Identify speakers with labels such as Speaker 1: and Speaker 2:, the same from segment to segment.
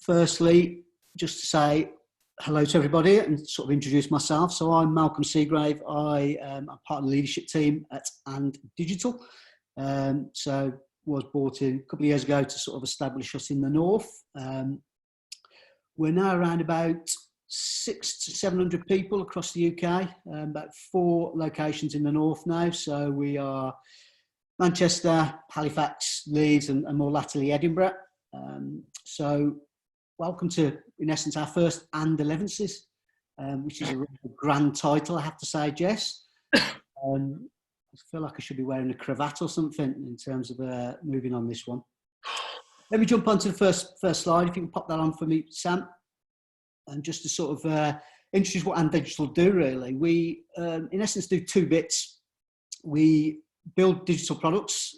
Speaker 1: firstly, just to say hello to everybody and sort of introduce myself. So I'm Malcolm Seagrave. I'm part of the leadership team at Digital. So was brought in a couple of years ago to sort of establish us in the north. We're now around about 600 to 700 people across the UK, about 4 locations in the north now. So we are Manchester, Halifax, Leeds, and more latterly Edinburgh. So welcome to, in essence, our first Elevenses, which is a really grand title, I have to say, Jess. I feel like I should be wearing a cravat or something in terms of moving on this one. Let me jump on to the first slide. If you can pop that on for me, Sam. And just to sort of introduce what Digital do, really. We, in essence, do 2 bits. We build digital products,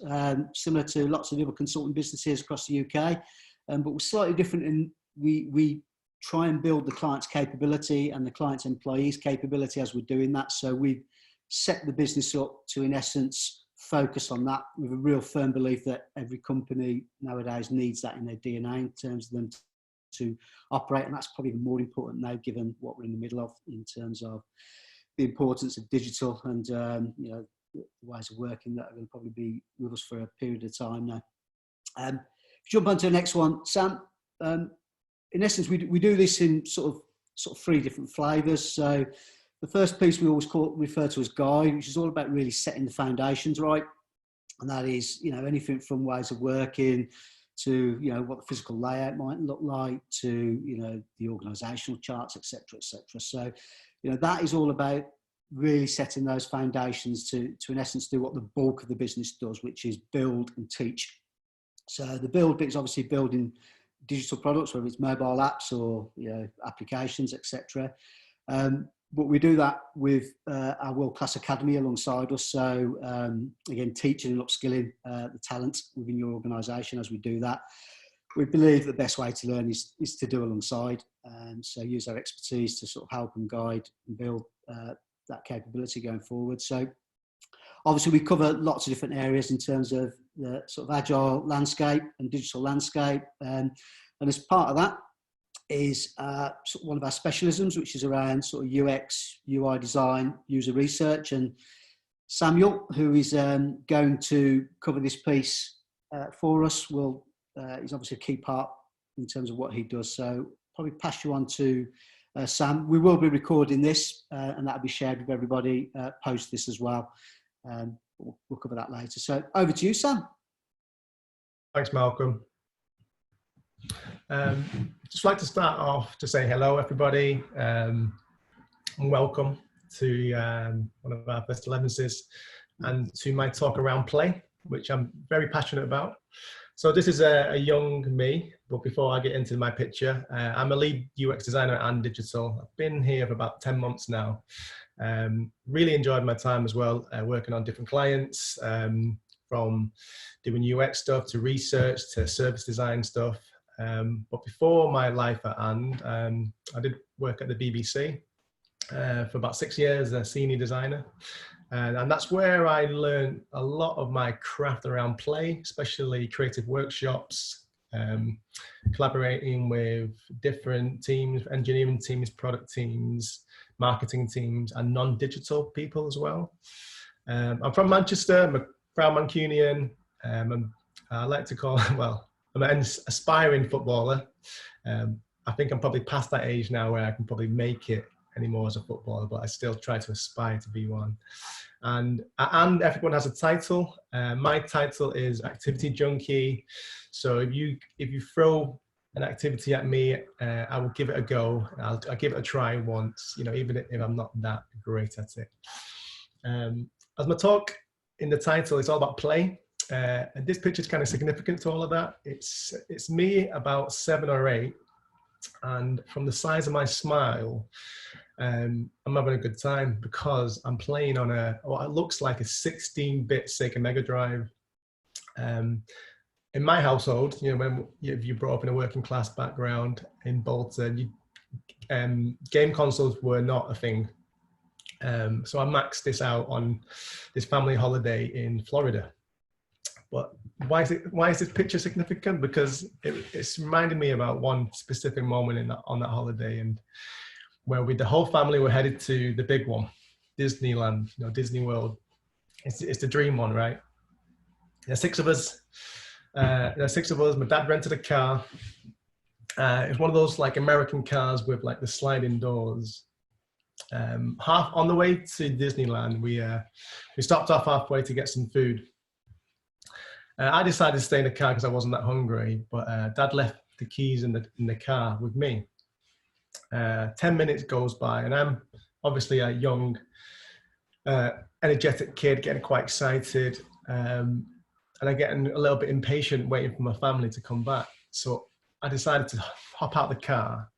Speaker 1: similar to lots of the other consulting businesses across the UK, but we're slightly different in we try and build the client's capability and the client's employees' capability as we're doing that. So we set the business up to, in essence, focus on that with a real firm belief that every company nowadays needs that in their DNA in terms of them to operate, and that's probably even more important now given what we're in the middle of in terms of the importance of digital and you know, the ways of working that are going to probably be with us for a period of time now. If you jump on to the next one, Sam, in essence, we do this in sort of 3 different flavours. So the first piece we always refer to as guide, which is all about really setting the foundations right, and that is, you know, anything from ways of working to, you know, what the physical layout might look like, to, you know, the organisational charts, etc., etc. So, you know, that is all about really setting those foundations to in essence do what the bulk of the business does, which is build and teach. So the build bit is obviously building digital products, whether it's mobile apps or, you know, applications, etc. But we do that with our world-class academy alongside us. So again, teaching and upskilling the talent within your organisation as we do that. We believe the best way to learn is to do alongside. So use our expertise to sort of help and guide and build that capability going forward. So obviously we cover lots of different areas in terms of the sort of agile landscape and digital landscape. And as part of that is sort of one of our specialisms, which is around sort of UX, UI design, user research. And Samuel, who is going to cover this piece for us, is obviously a key part in terms of what he does. So probably pass you on to Sam. We will be recording this and that'll be shared with everybody post this as well. We'll cover that later. So over to you, Sam.
Speaker 2: Thanks, Malcolm. Just like to start off to say hello, everybody, and welcome to one of our first Elevenses and to my talk around play, which I'm very passionate about. So this is a young me, but before I get into my picture, I'm a lead UX designer at Digital. I've been here for about 10 months now. Really enjoyed my time as well, working on different clients, from doing UX stuff to research to service design stuff. But before my life at I did work at the BBC for about 6 years as a senior designer. And that's where I learned a lot of my craft around play, especially creative workshops, collaborating with different teams, engineering teams, product teams, marketing teams, and non-digital people as well. I'm from Manchester, I'm a proud Mancunian. I like to call, well, I'm an aspiring footballer. I think I'm probably past that age now where I can probably make it anymore as a footballer, but I still try to aspire to be one. And everyone has a title. My title is Activity Junkie. So if you throw an activity at me, I will give it a go. I'll give it a try once, you know, even if I'm not that great at it. As my talk in the title, it's all about play. And this picture is kind of significant to all of that. It's me about 7 or 8, and from the size of my smile, I'm having a good time because I'm playing on what looks like a 16-bit Sega Mega Drive. In my household, you know, if you brought up in a working class background in Bolton, game consoles were not a thing. So I maxed this out on this family holiday in Florida. But why is this picture significant? Because it's reminding me about one specific moment on that holiday, and where the whole family were headed to the big one, Disneyland, Disney World. It's the dream one, right? There's six of us. My dad rented a car. It's one of those like American cars with like the sliding doors. Half on the way to Disneyland, we stopped off halfway to get some food. I decided to stay in the car because I wasn't that hungry, but Dad left the keys in the car with me. 10 minutes goes by, and I'm obviously a young, energetic kid, getting quite excited, and I'm getting a little bit impatient waiting for my family to come back. So I decided to hop out the car,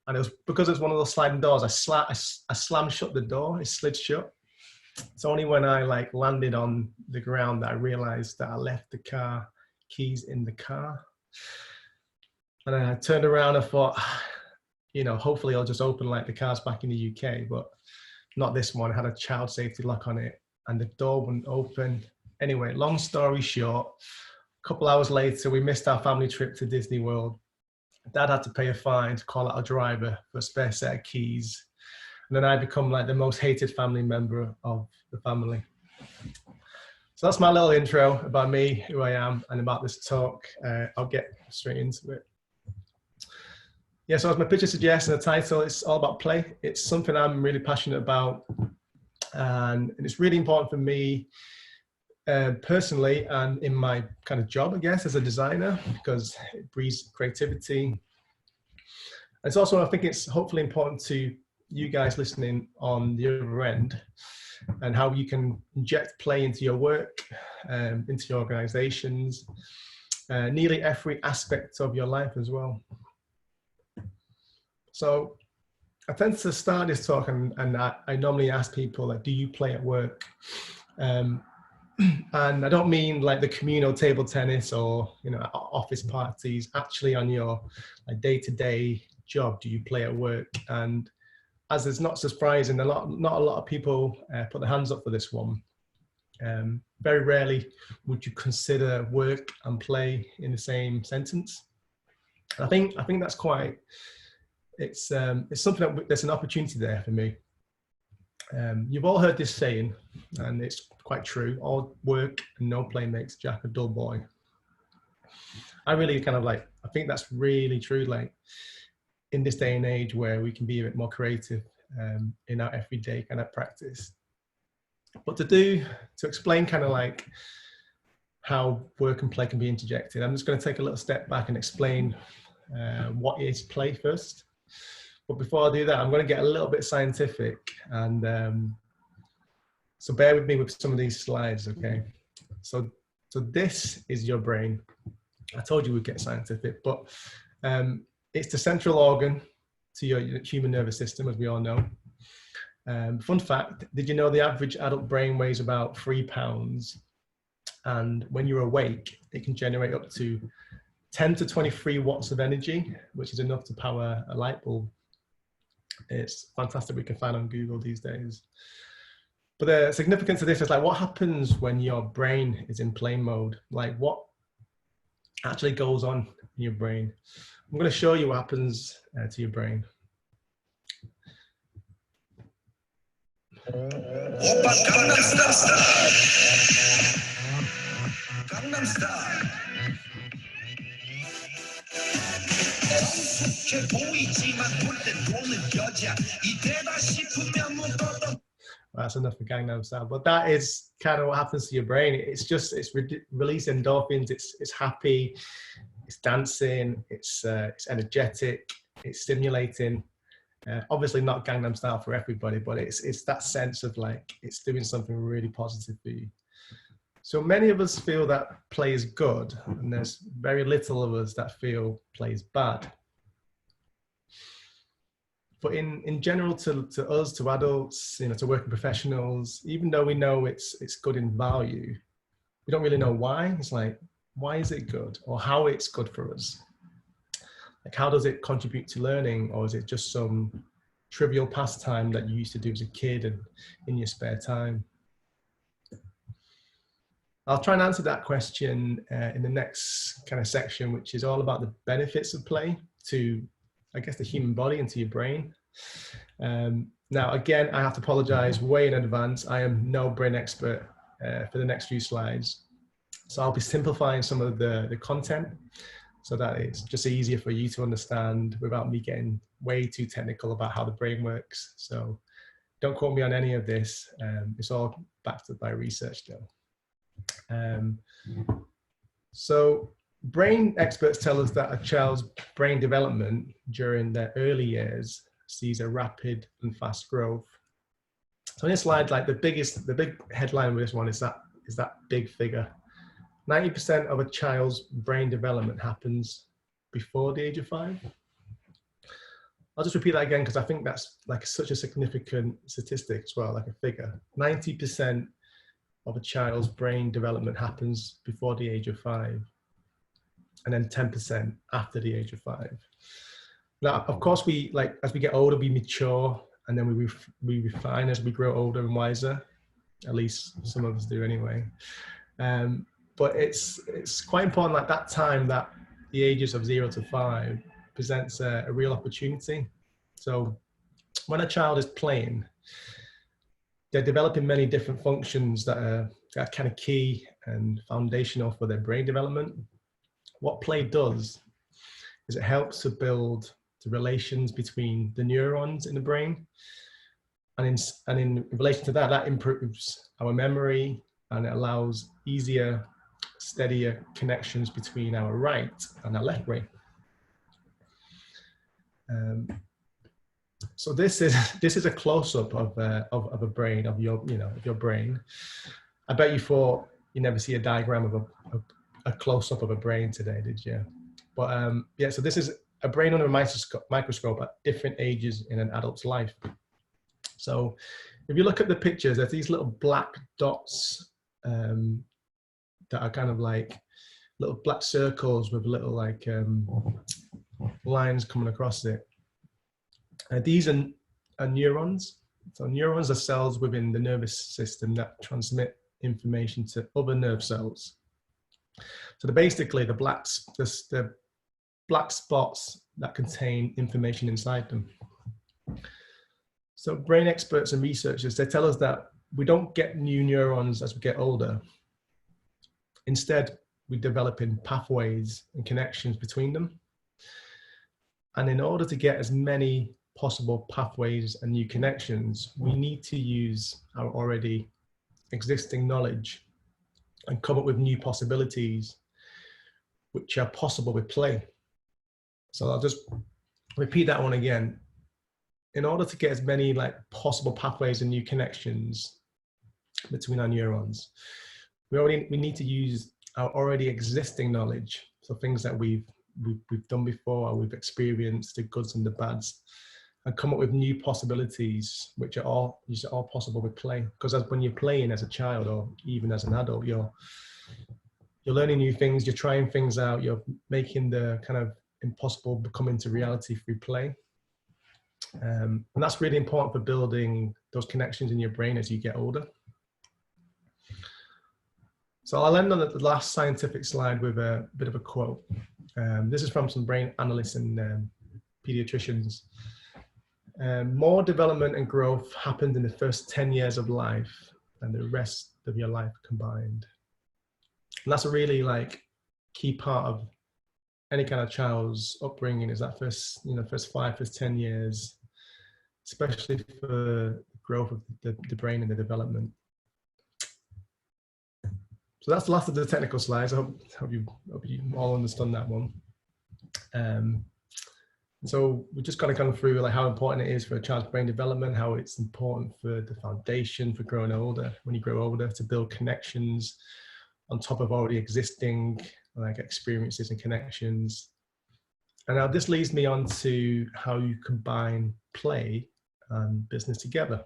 Speaker 2: and it was because it's one of those sliding doors. I slammed shut the door. It slid shut. It's only when I like landed on the ground that I realized that I left the car keys in the car. And I turned around and thought, hopefully I'll just open like the cars back in the UK, but not this one. It had a child safety lock on it, and the door wouldn't open. Anyway, long story short, a couple hours later, we missed our family trip to Disney World. Dad had to pay a fine to call out a driver for a spare set of keys. And then I become like the most hated family member of the family. So that's my little intro about me, who I am, and about this talk. I'll get straight into it. Yeah, so as my picture suggests in the title, it's all about play. It's something I'm really passionate about. And it's really important for me personally and in my kind of job, I guess, as a designer, because it breeds creativity. It's also, I think it's hopefully important to you guys listening on the other end, and how you can inject play into your work, into your organizations, nearly every aspect of your life as well. So I tend to start this talk, and I normally ask people, like, do you play at work? And I don't mean like the communal table tennis or office parties. Actually, on your like day-to-day job, do you play at work? And as it's not surprising, not a lot of people put their hands up for this one. Very rarely would you consider work and play in the same sentence. I think that's quite. It's something that there's an opportunity there for me. You've all heard this saying, and it's quite true: all work and no play makes Jack a dull boy. I really I think that's really true. Like, in this day and age where we can be a bit more creative in our everyday kind of practice. But to explain kind of like how work and play can be interjected, I'm just going to take a little step back and explain what is play first. But before I do that, I'm going to get a little bit scientific, and so bear with me with some of these slides, okay? So this is your brain. I told you we'd get scientific, but it's the central organ to your human nervous system, as we all know. Fun fact, did you know the average adult brain weighs about 3 pounds? And when you're awake, it can generate up to 10 to 23 watts of energy, which is enough to power a light bulb. It's fantastic. We can find on Google these days. But the significance of this is like, what happens when your brain is in play mode? Like, what actually goes on in your brain? I'm going to show you what happens to your brain. That's enough for Gangnam Style, but that is kind of what happens to your brain. It's releasing endorphins. It's happy, it's dancing, it's energetic, it's stimulating. Obviously not Gangnam Style for everybody, but it's that sense of like it's doing something really positive for you. So many of us feel that play is good, and there's very little of us that feel play is bad. But in general, to us, to adults, to working professionals, even though we know it's good in value, we don't really know why. It's like, why is it good, or how it's good for us? Like, how does it contribute to learning, or is it just some trivial pastime that you used to do as a kid and in your spare time? I'll try and answer that question in the next kind of section, which is all about the benefits of play to, I guess, the human body and to your brain. Now, again, I have to apologize way in advance. I am no brain expert for the next few slides. So I'll be simplifying some of the content so that it's just easier for you to understand without me getting way too technical about how the brain works. So don't quote me on any of this. It's all backed up by research though. So brain experts tell us that a child's brain development during their early years sees a rapid and fast growth. So in this slide, like the big headline with this one is that big figure. 90% of a child's brain development happens before the age of 5. I'll just repeat that again because I think that's like such a significant statistic as well, like a figure. 90% of a child's brain development happens before the age of 5, and then 10% after the age of 5. Now, of course, as we get older, we mature, and then we refine as we grow older and wiser. At least some of us do anyway. But it's quite important, like that time, that the ages of 0 to 5 presents a real opportunity. So when a child is playing, they're developing many different functions that are kind of key and foundational for their brain development. What play does is it helps to build the relations between the neurons in the brain. And in relation to that, that improves our memory, and it allows easier, steadier connections between our right and our left brain. So this is a close-up of a brain, of your brain. I bet you thought you never see a diagram of a close-up of a brain today, did you? But yeah, so this is a brain under a microscope at different ages in an adult's life. So if you look at the pictures, there's these little black dots that are kind of like little black circles with little like lines coming across it. These are neurons. So neurons are cells within the nervous system that transmit information to other nerve cells. So they're basically the black spots that contain information inside them. So brain experts and researchers, they tell us that we don't get new neurons as we get older. Instead, we develop in pathways and connections between them. And in order to get as many possible pathways and new connections, we need to use our already existing knowledge and come up with new possibilities which are possible with play. So I'll just repeat that one again. In order to get as many like possible pathways and new connections between our neurons, we need to use our already existing knowledge. So things that we've done before, or we've experienced, the goods and the bads, and come up with new possibilities, which are all possible with play. Because when you're playing as a child, or even as an adult, you're learning new things, you're trying things out, you're making the kind of impossible become into reality through play. And that's really important for building those connections in your brain as you get older. So I'll end on the last scientific slide with a bit of a quote. This is from some brain analysts and pediatricians. More development and growth happened in the first 10 years of life than the rest of your life combined. And that's a really like key part of any kind of child's upbringing, is that first 5 to 10 years, especially for the growth of the brain and the development. So that's the last of the technical slides. I hope you all understand that one. So we're just kind of gone through like how important it is for a child's brain development, how it's important for the foundation for growing older, when you grow older, to build connections on top of already existing like experiences and connections. And now this leads me on to how you combine play and business together.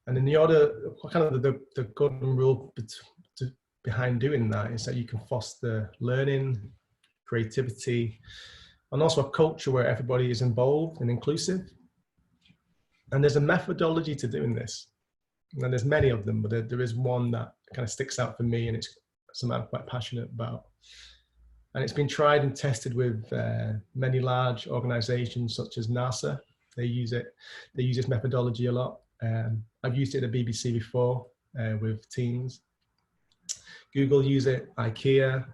Speaker 2: And in the order, kind of the golden rule behind doing that is that you can foster learning, creativity, and also a culture where everybody is involved and inclusive. And there's a methodology to doing this. And there's many of them, but there is one that kind of sticks out for me, and it's something I'm quite passionate about. And it's been tried and tested with many large organizations such as NASA. They use this methodology a lot. I've used it at the BBC before with teams. Google use it, IKEA.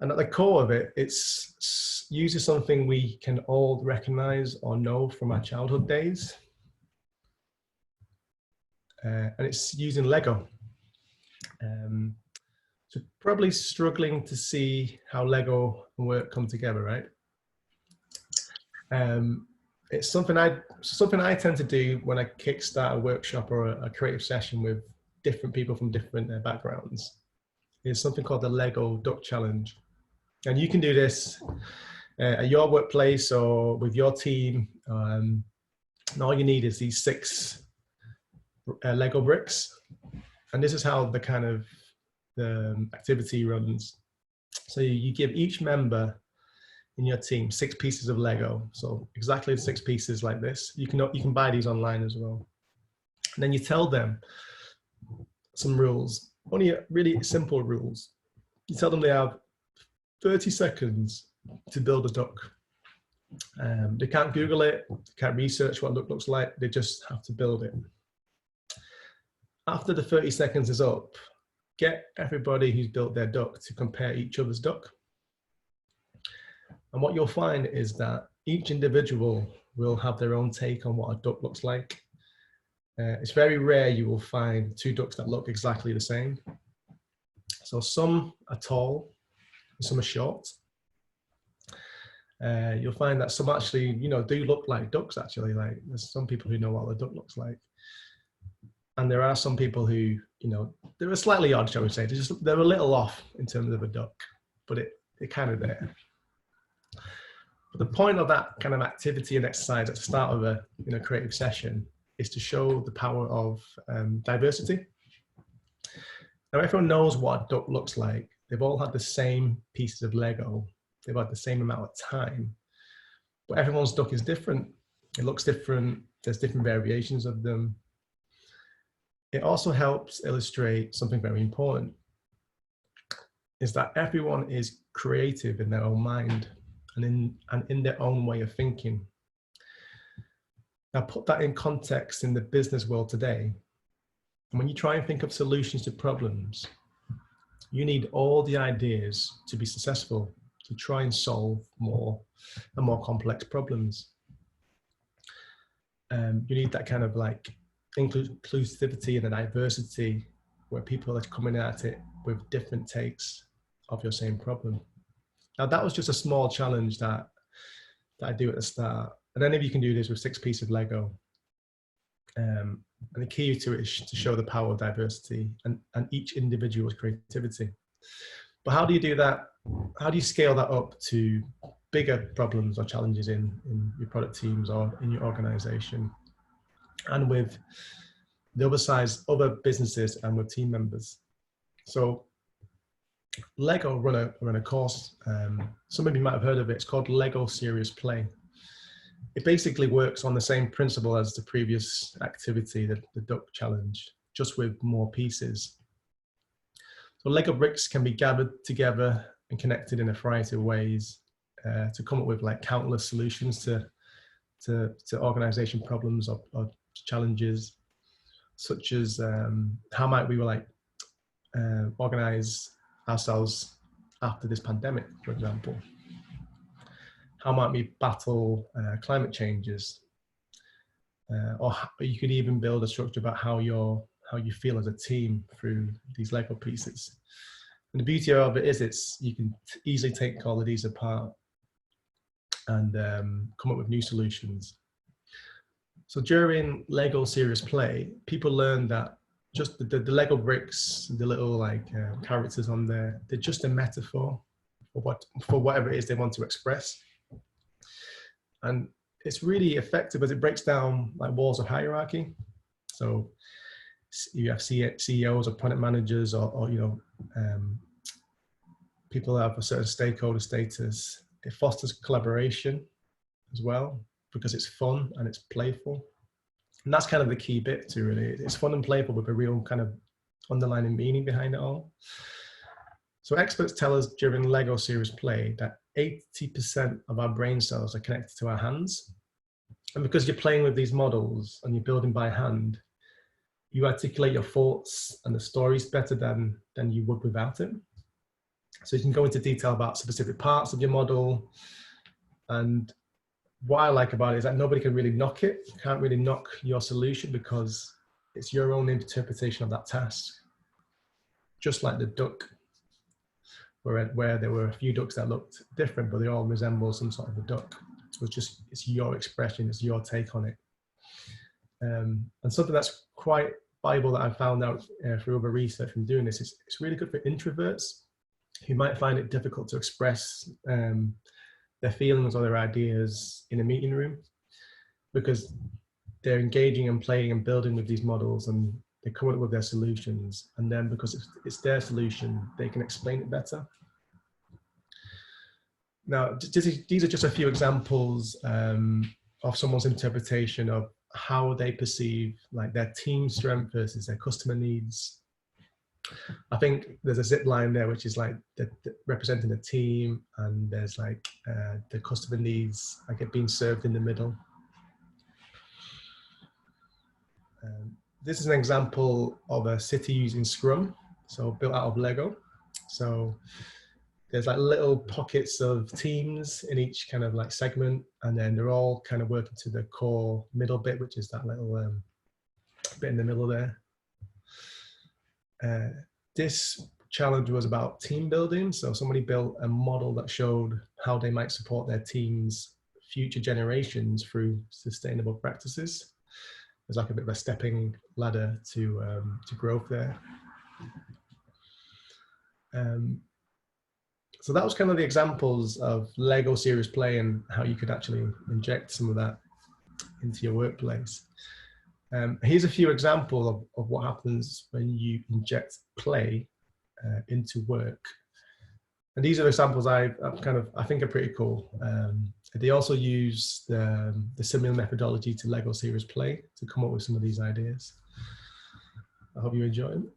Speaker 2: And at the core of it, it's uses something we can all recognize or know from our childhood days. And it's using Lego. So probably struggling to see how Lego and work come together, right? It's something I tend to do when I kickstart a workshop or a creative session with different people from different backgrounds. It's something called the Lego Duck Challenge. And you can do this at your workplace or with your team. And all you need is these 6 Lego bricks. And this is how the activity runs. So you give each member in your team 6 pieces of Lego. So exactly 6 pieces like this. You can buy these online as well. And then you tell them some rules, only really simple rules. You tell them they have 30 seconds to build a duck. They can't Google it, they can't research what a duck looks like, they just have to build it. After the 30 seconds is up, get everybody who's built their duck to compare each other's duck. And what you'll find is that each individual will have their own take on what a duck looks like. It's very rare you will find 2 ducks that look exactly the same. So some are tall, and some are short. You'll find that some actually, do look like ducks actually. Like there's some people who know what a duck looks like. And there are some people who, they're slightly odd, shall we say. They're a little off in terms of a duck, but they're kind of there. But the point of that kind of activity and exercise at the start of a creative session is to show the power of diversity. Now everyone knows what a duck looks like. They've all had the same pieces of Lego. They've had the same amount of time, but everyone's duck is different. It looks different. There's different variations of them. It also helps illustrate something very important, is that everyone is creative in their own mind and in their own way of thinking. Now put that in context in the business world today. And when you try and think of solutions to problems, you need all the ideas to be successful, to try and solve more and more complex problems. You need that kind of like inclusivity and the diversity where people are coming at it with different takes of your same problem. Now that was just a small challenge that I do at the start. And any of you can do this with 6 pieces of Lego. And the key to it is to show the power of diversity and each individual's creativity. But how do you do that? How do you scale that up to bigger problems or challenges in your product teams or in your organization and with the other businesses and with team members? So Lego run a course. Some of you might have heard of it. It's called Lego Serious Play. It basically works on the same principle as the previous activity, the duck challenge, just with more pieces. So Lego bricks can be gathered together and connected in a variety of ways to come up with like countless solutions to organization problems or challenges, such as how might we organize ourselves after this pandemic, for example. How might we battle climate changes? Or you could even build a structure about how you feel as a team through these Lego pieces. And the beauty of it is you can easily take all of these apart and come up with new solutions. So during Lego Serious Play, people learn that just the Lego bricks, the little characters on there, they're just a metaphor for whatever it is they want to express. And it's really effective as it breaks down like walls of hierarchy. So you have CEOs or product managers or people that have a certain stakeholder status. It fosters collaboration as well because it's fun and it's playful. And that's kind of the key bit too, really. It's fun and playful with a real kind of underlying meaning behind it all. So experts tell us during Lego series play that 80% of our brain cells are connected to our hands. And because you're playing with these models and you're building by hand, you articulate your thoughts and the stories better than you would without it. So you can go into detail about specific parts of your model. And what I like about it is that nobody can really knock it. You can't really knock your solution because it's your own interpretation of that task. Just like the duck, where there were a few ducks that looked different, but they all resemble some sort of a duck. It's your expression, it's your take on it. And something that's quite valuable that I found out through other research from doing this is it's really good for introverts who might find it difficult to express their feelings or their ideas in a meeting room, because they're engaging and playing and building with these models and they come up with their solutions, and then because it's their solution, they can explain it better. Now, these are just a few examples of someone's interpretation of how they perceive like their team strength versus their customer needs. I think there's a zip line there, which is like representing the team, and there's like the customer needs like it being served in the middle. This is an example of a city using Scrum, so built out of Lego. So there's like little pockets of teams in each kind of like segment, and then they're all kind of working to the core middle bit, which is that little bit in the middle there. This challenge was about team building. So somebody built a model that showed how they might support their team's future generations through sustainable practices. There's like a bit of a stepping ladder to growth there. So that was kind of the examples of Lego series play and how you could actually inject some of that into your workplace. Here's a few examples of what happens when you inject play into work. And these are examples I think are pretty cool. They also use the similar methodology to Lego series play to come up with some of these ideas. I hope you enjoy them.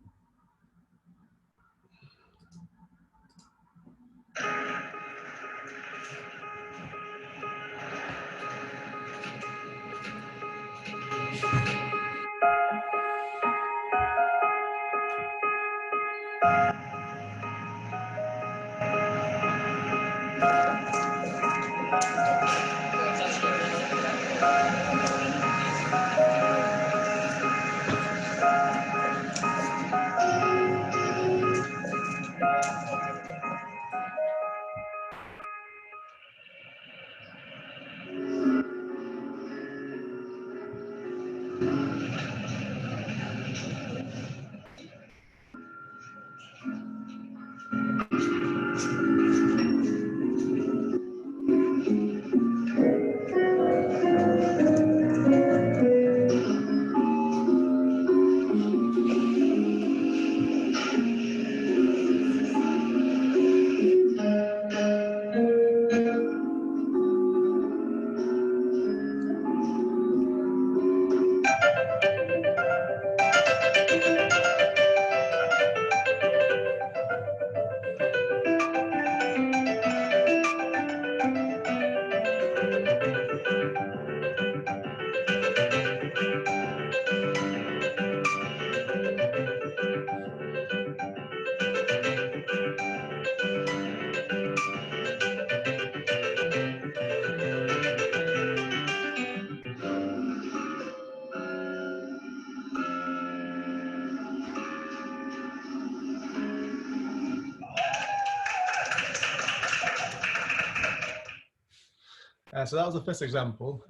Speaker 2: So that was the first example,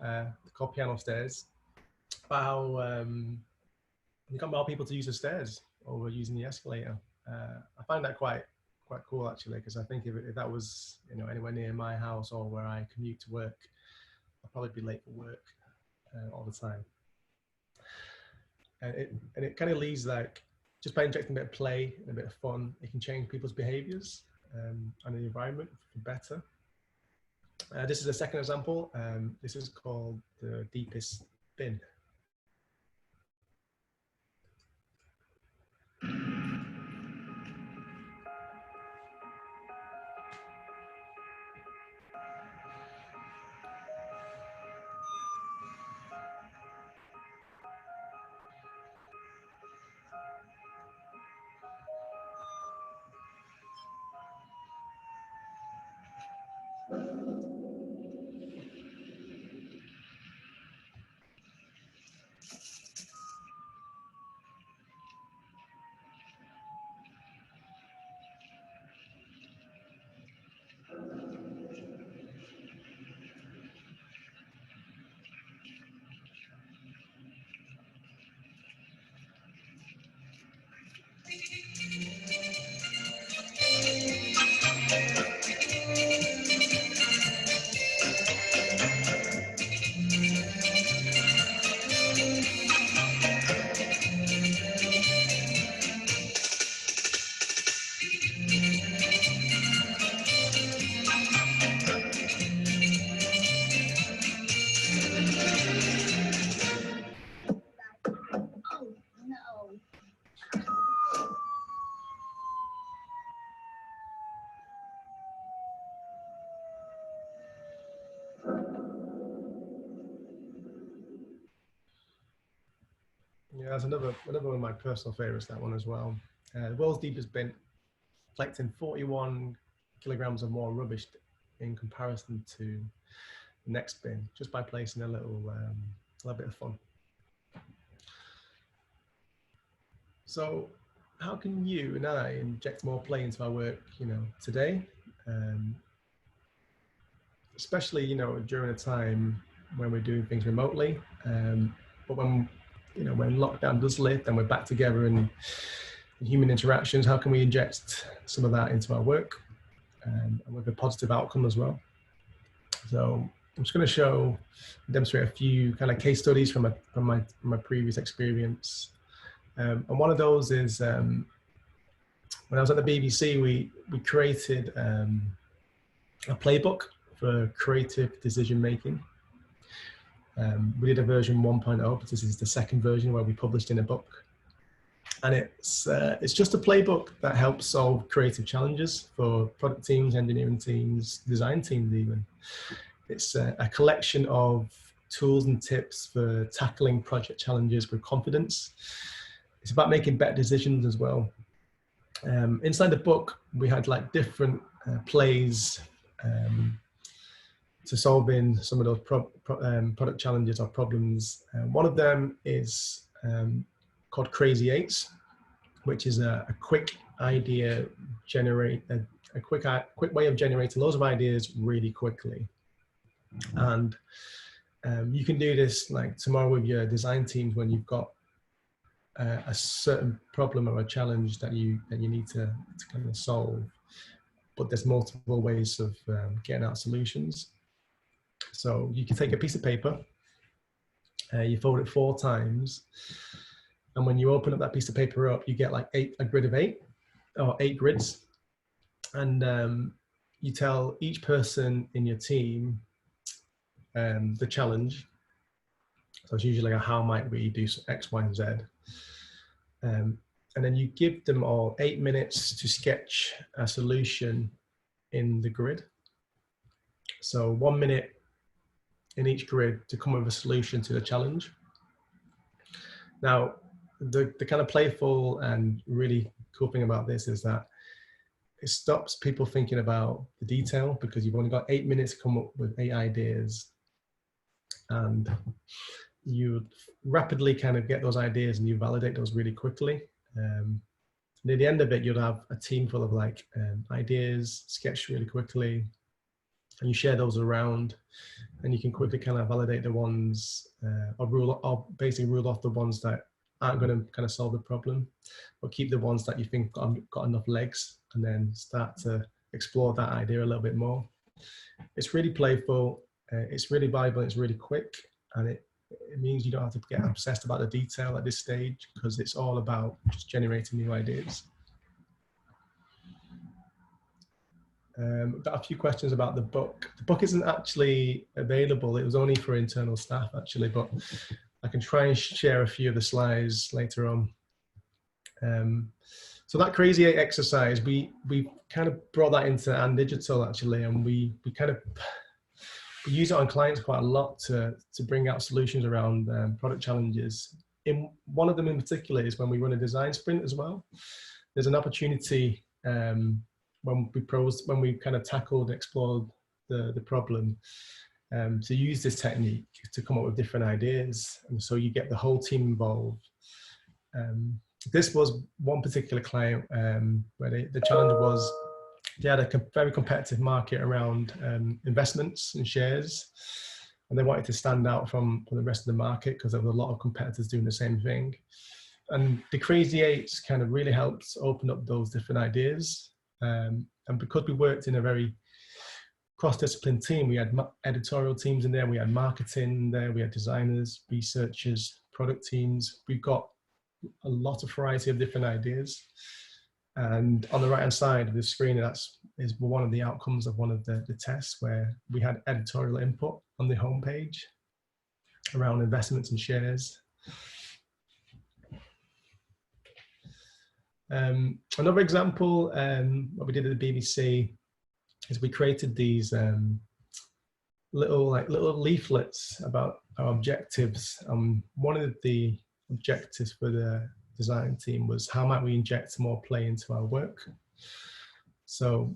Speaker 2: called Piano Stairs, about how you can allow people to use the stairs over using the escalator. I find that quite cool actually, because I think if that was anywhere near my house or where I commute to work, I'd probably be late for work all the time. And it kind of leads like just by injecting a bit of play and a bit of fun, it can change people's behaviors and the environment for better. This is a second example. This is called the deepest bin. Yeah, that's another one of my personal favorites, that one as well. The world's deepest bin, collecting 41 kilograms or more rubbish in comparison to the next bin, just by placing a little bit of fun. So how can you and I inject more play into our work, today? Especially, during a time when we're doing things remotely, but when lockdown does lift and we're back together in human interactions, how can we inject some of that into our work, and with a positive outcome as well? So I'm just going to demonstrate a few kind of case studies from my previous experience. And one of those is when I was at the BBC, we created a playbook for creative decision making. We did a version 1.0, but this is the second version where we published in a book. And it's just a playbook that helps solve creative challenges for product teams, engineering teams, design teams even. It's a collection of tools and tips for tackling project challenges with confidence. It's about making better decisions as well. Inside the book, we had like different plays to solving some of those product challenges or problems. One of them is called Crazy Eights, which is a quick idea a quick way of generating loads of ideas really quickly. And you can do this like tomorrow with your design teams when you've got a certain problem or a challenge that you need to kind of solve, but there's multiple ways of getting out solutions. So you can take a piece of paper, you fold it 4 times, and when you open up that piece of paper up, you get like a grid of 8 or 8 grids, and you tell each person in your team the challenge. So it's usually like, how might we do X, Y, and Z? And then you give them all 8 minutes to sketch a solution in the grid. So 1 minute in each grid to come up with a solution to the challenge. Now, the kind of playful and really cool thing about this is that it stops people thinking about the detail, because you've only got 8 minutes to come up with 8 ideas, and you rapidly kind of get those ideas and you validate those really quickly. And at the end of it, you'll have a team full of like ideas sketched really quickly, and you share those around, and you can quickly kind of validate the ones or basically rule off the ones that aren't going to kind of solve the problem, but keep the ones that you think got enough legs, and then start to explore that idea a little bit more. It's really playful, it's really vibrant, it's really quick, and it means you don't have to get obsessed about the detail at this stage, because it's all about just generating new ideas. I've got a few questions about the book. The book isn't actually available. It was only for internal staff actually, but I can try and share a few of the slides later on. So that Crazy 8 exercise, we kind of brought that into and digital actually, and we use it on clients quite a lot to bring out solutions around product challenges. One of them in particular is when we run a design sprint as well. There's an opportunity when we kind of tackled, explored the problem, to use this technique to come up with different ideas. And so you get the whole team involved. This was one particular client where the challenge was they had a very competitive market around investments and shares, and they wanted to stand out from the rest of the market because there were a lot of competitors doing the same thing. And the Crazy Eights kind of really helped open up those different ideas. And because we worked in a very cross-discipline team, we had editorial teams in there, we had marketing there, we had designers, researchers, product teams. We've got a lot of variety of different ideas. And on the right-hand side of the screen, is one of the outcomes of one of the tests where we had editorial input on the homepage around investments and shares. Another example, what we did at the BBC is we created these little leaflets about our objectives. One of the objectives for the design team was how might we inject more play into our work. So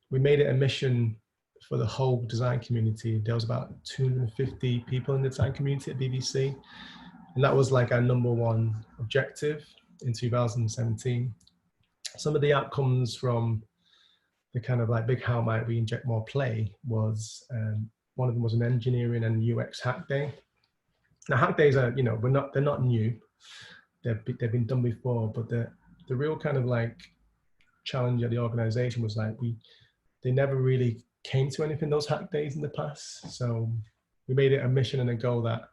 Speaker 2: we made it a mission for the whole design community. There was about 250 people in the design community at BBC, and that was like our #1 objective in 2017. Some of the outcomes from the kind of like big how might we inject more play was, one of them was an engineering and UX hack day. Now hack days are, they're not new. They've been done before, but the real kind of like challenge of the organization was like they never really came to anything, those hack days in the past. So we made it a mission and a goal that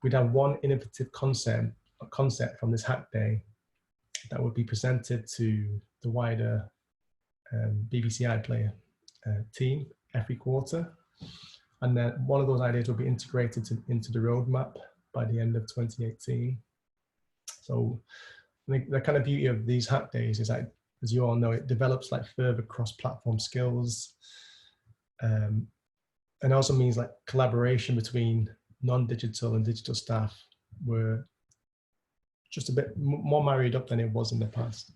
Speaker 2: we'd have one innovative concept from this hack day that would be presented to the wider BBC iPlayer team every quarter. And then one of those ideas will be integrated into the roadmap by the end of 2018. So I think the kind of beauty of these hack days is that, as you all know, it develops like further cross-platform skills. And also means like collaboration between non-digital and digital staff were just a bit more married up than it was in the past.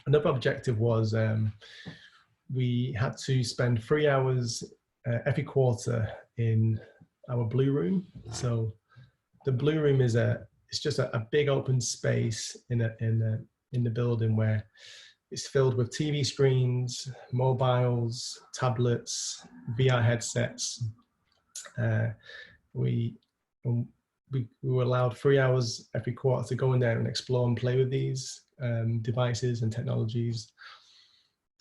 Speaker 2: Another objective was we had to spend 3 hours every quarter in our blue room. So the blue room is it's just a big open space in the building where it's filled with TV screens, mobiles, tablets, VR headsets. We were allowed 3 hours every quarter to go in there and explore and play with these devices and technologies.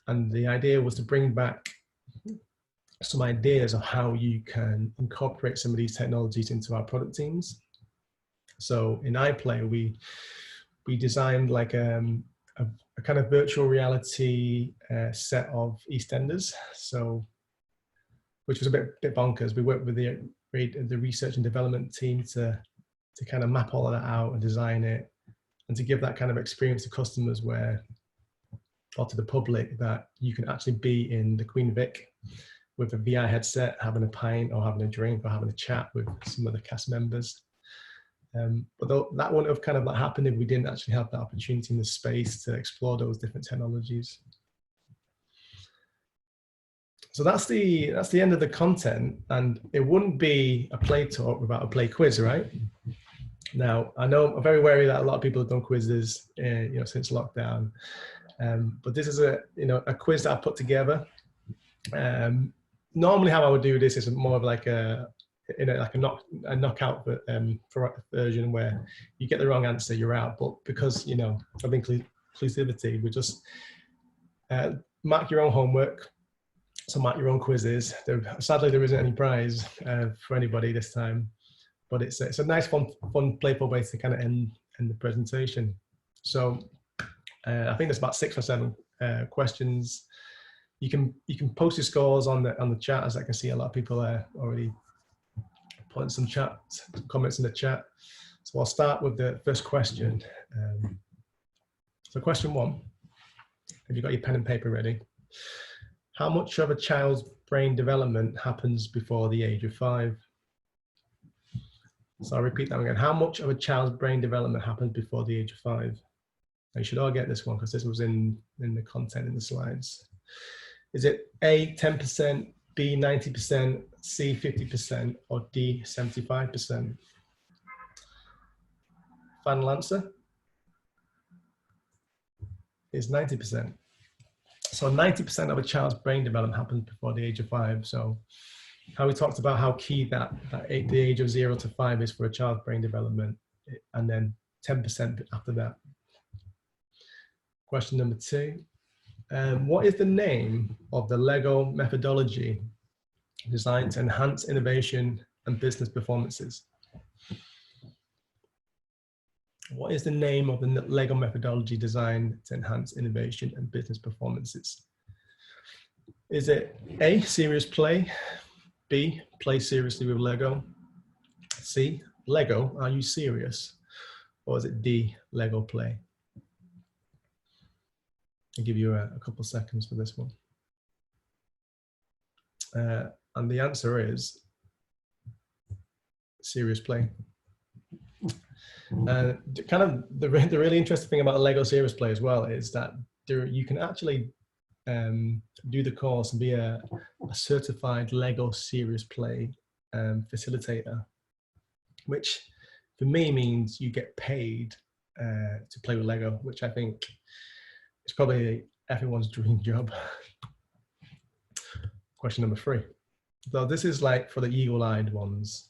Speaker 2: And the idea was to bring back some ideas of how you can incorporate some of these technologies into our product teams. So in iPlayer, we designed like a kind of virtual reality set of EastEnders. So, which was a bit bonkers. We worked with the research and development team to kind of map all of that out and design it, and to give that kind of experience to customers or to the public, that you can actually be in the Queen Vic with a VR headset, having a pint or having a drink or having a chat with some of the cast members. But that wouldn't have kind of like happened if we didn't actually have that opportunity in the space to explore those different technologies. So that's the end of the content, and it wouldn't be a play talk without a play quiz, right? Now, I know I'm very wary that a lot of people have done quizzes, since lockdown, but this is a quiz that I put together. Normally, how I would do this is more of like a knockout version where you get the wrong answer, you're out. But because of inclusivity, we just mark your own homework. So mark your own quizzes. Sadly, there isn't any prize for anybody this time, but it's a nice, fun, playful way to kind of end the presentation. So I think there's about 6 or 7 questions. You can post your scores on the chat, as I can see a lot of people already putting some comments in the chat. So I'll start with the first question. So question 1, have you got your pen and paper ready? How much of a child's brain development happens before the age of 5? So I'll repeat that again. How much of a child's brain development happens before the age of 5? Now you should all get this one because this was in the content in the slides. Is it A, 10%, B, 90%, C, 50%, or D, 75%? Final answer is 90%. So 90% of a child's brain development happens before the age of 5. So how we talked about how key the age of 0 to 5 is for a child's brain development, and then 10% after that. Question number 2. What is the name of the Lego methodology designed to enhance innovation and business performances? What is the name of the Lego methodology designed to enhance innovation and business performances? Is it A, serious play, B, play seriously with Lego, C, Lego, are you serious? Or is it D, Lego play? I'll give you a couple seconds for this one. And the answer is serious play. Kind of the really interesting thing about Lego serious play as well is that you can actually do the course and be a certified Lego serious play facilitator, which for me means you get paid to play with Lego, which I think is probably everyone's dream job. Question number 3. So this is like for the eagle-eyed ones.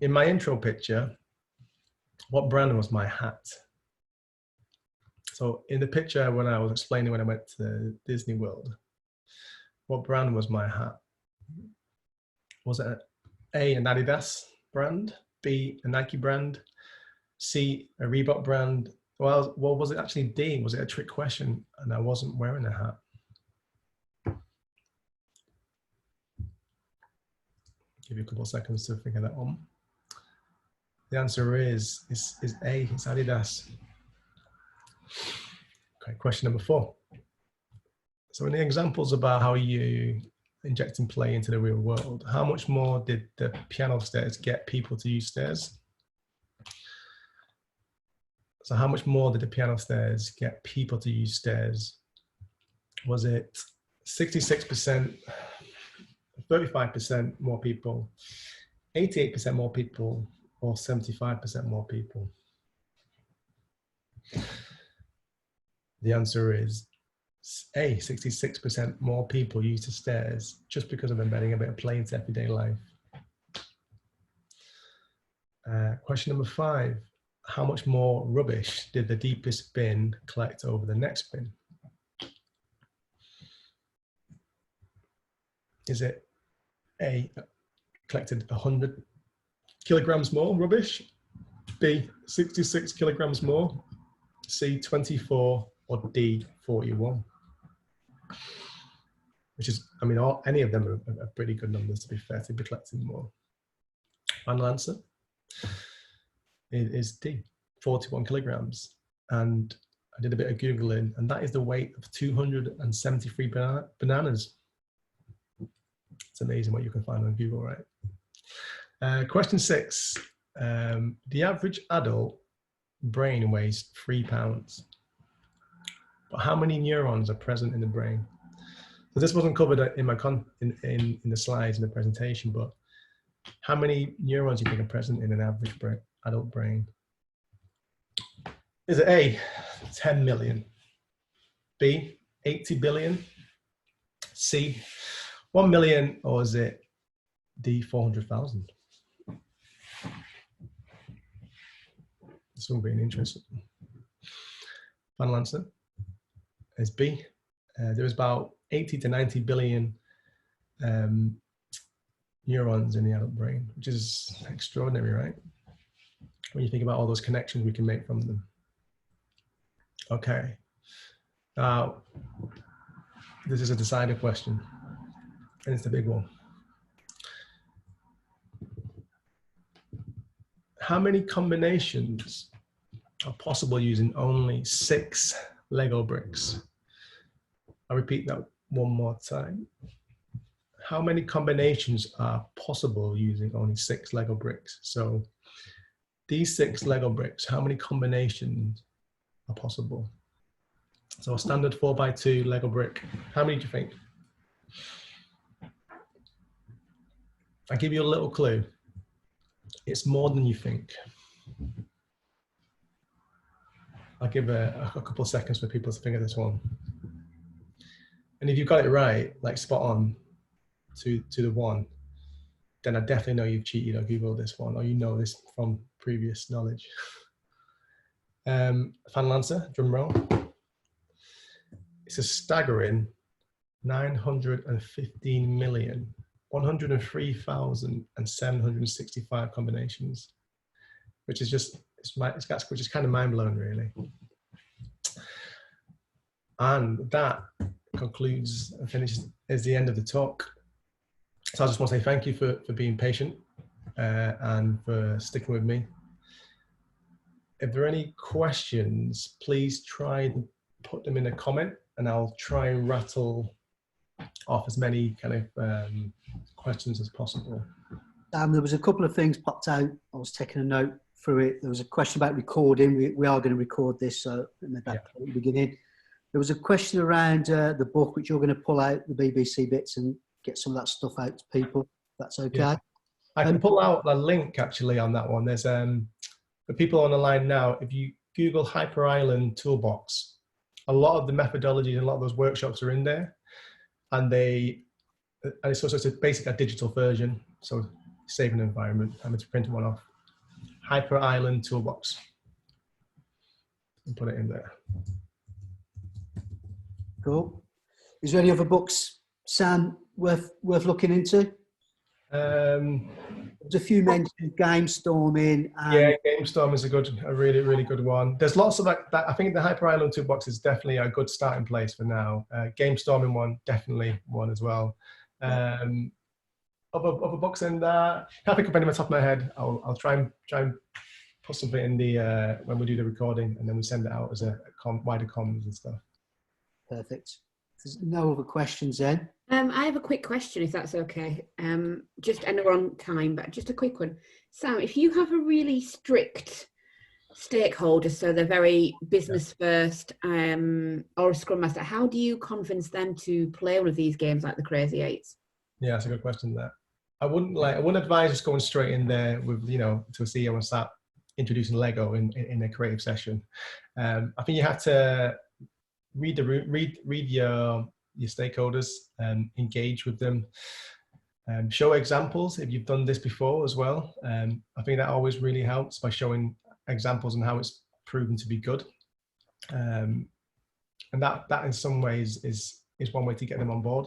Speaker 2: In my intro picture, what brand was my hat? So in the picture when I was explaining when I went to Disney World, what brand was my hat? Was it A, an Adidas brand, B, a Nike brand, C, a Reebok brand? Well, was it actually D? Was it a trick question and I wasn't wearing a hat? Give you a couple of seconds to figure that one. The answer is A, it's Adidas. Okay, question number 4. So in the examples about how you injecting play into the real world, how much more did the piano stairs get people to use stairs? So how much more did the piano stairs get people to use stairs? Was it 66%, 35% more people, 88% more people, or 75% more people? The answer is A, 66% more people use the stairs just because of embedding a bit of play into everyday life. Question number 5, how much more rubbish did the deepest bin collect over the next bin? Is it A, collected 100 kilograms more rubbish, B, 66 kilograms more, C, 24, or D, 41? Which is, I mean, any of them are pretty good numbers, to be fair, to be collecting more. Final answer is D, 41 kilograms. And I did a bit of Googling, and that is the weight of 273 bananas. It's amazing what you can find on Google, right? Question 6. The average adult brain weighs 3 pounds. But how many neurons are present in the brain? So this wasn't covered in my in the slides in the presentation, but how many neurons do you think are present in an average adult brain? Is it A, 10 million, B, 80 billion, C, 1 million, or is it D, 400,000? This will be interesting. Final answer is B. There is about 80 to 90 billion neurons in the adult brain, which is extraordinary, right? When you think about all those connections we can make from them. Okay. Now, this is a decider question, and it's the big one. How many combinations are possible using only 6 Lego bricks? I'll repeat that one more time. How many combinations are possible using only 6 Lego bricks? So these 6 Lego bricks, how many combinations are possible? So a standard 4x2 Lego brick, how many do you think? I'll give you a little clue. It's more than you think. I'll give a couple of seconds for people to think of this one. And if you've got it right, like spot on to the one, then I definitely know you've cheated or Googled this one, or you know this from previous knowledge. Final answer, drum roll. It's a staggering 915,103,765 combinations, which is just, which is kind of mind blowing, really. And that concludes and finishes as the end of the talk. So I just want to say thank you for being patient and for sticking with me. If there are any questions, please try and put them in a comment, and I'll try and rattle off as many kind of questions as possible.
Speaker 1: There was a couple of things popped out. I was taking a note through it. There was a question about recording. We are going to record this, so maybe at the beginning. There was a question around the book, which you're going to pull out the BBC bits and get some of that stuff out to people. That's okay.
Speaker 2: Yeah. I can pull out a link actually on that one. There's for people on the line now, if you Google Hyper Island Toolbox, a lot of the methodology and a lot of those workshops are in there, and it's also a digital version, so save an environment. I'm going to print one off. Hyper Island Toolbox, and put it in there.
Speaker 1: Cool. Is there any other books, Sam, worth looking into? There's a few mentioned Game Storming.
Speaker 2: Yeah, Game Storm is a really, really good one. There's lots of that. I think the Hyper Island Toolbox is definitely a good starting place for now. Game Storming one, definitely one as well. Other books in there, can't think of any on the top of my head. I'll try and put something in the when we do the recording, and then we send it out as a wider comms and stuff.
Speaker 1: Perfect. There's no other questions then.
Speaker 3: I have a quick question, if that's okay. Just, I know we're on time, but just a quick one. Sam, if you have a really strict stakeholder, so they're very business first, or a scrum master, how do you convince them to play one of these games like the Crazy Eights? Yeah,
Speaker 2: that's a good question. That I wouldn't advise just going straight in there with to a CEO and start introducing Lego in a creative session. I think you have to read your stakeholders and engage with them. Show examples if you've done this before as well. I think that always really helps by showing examples and how it's proven to be good. And that in some ways is one way to get them on board.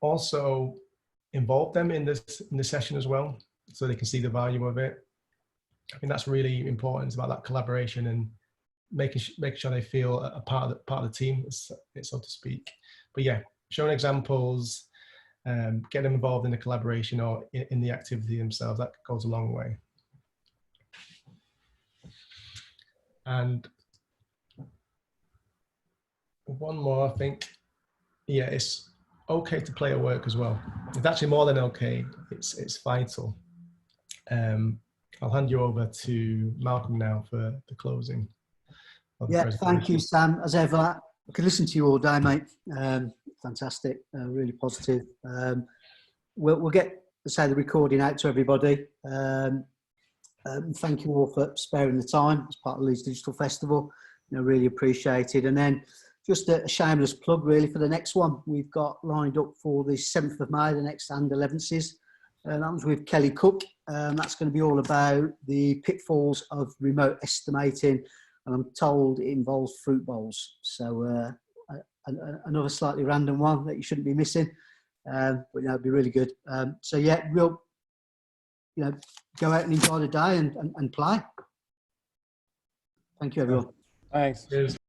Speaker 2: Also involve them in the session as well, so they can see the value of it. I think that's really important. It's about that collaboration and making sure they feel a part of the team, so to speak. But yeah, showing examples, get them involved in the collaboration or in the activity themselves, that goes a long way. And one more, I think, yeah, it's okay to play at work as well. It's actually more than okay, it's vital. I'll hand you over to Malcolm now for the closing.
Speaker 1: Yeah, thank you, Sam. As ever, I could listen to you all day, mate. Fantastic, really positive. We'll get, the recording out to everybody. Thank you all for sparing the time as part of the Leeds Digital Festival. Really appreciated. And then just a shameless plug, really, for the next one we've got lined up for the 7th of May, the next Elevenses. That was with Kelly Cook. That's going to be all about the pitfalls of remote estimating. And I'm told it involves fruit bowls. So another slightly random one that you shouldn't be missing. But it'd be really good. So yeah, we'll go out and enjoy the day and play. Thank you, everyone.
Speaker 4: Thanks.
Speaker 2: Cheers.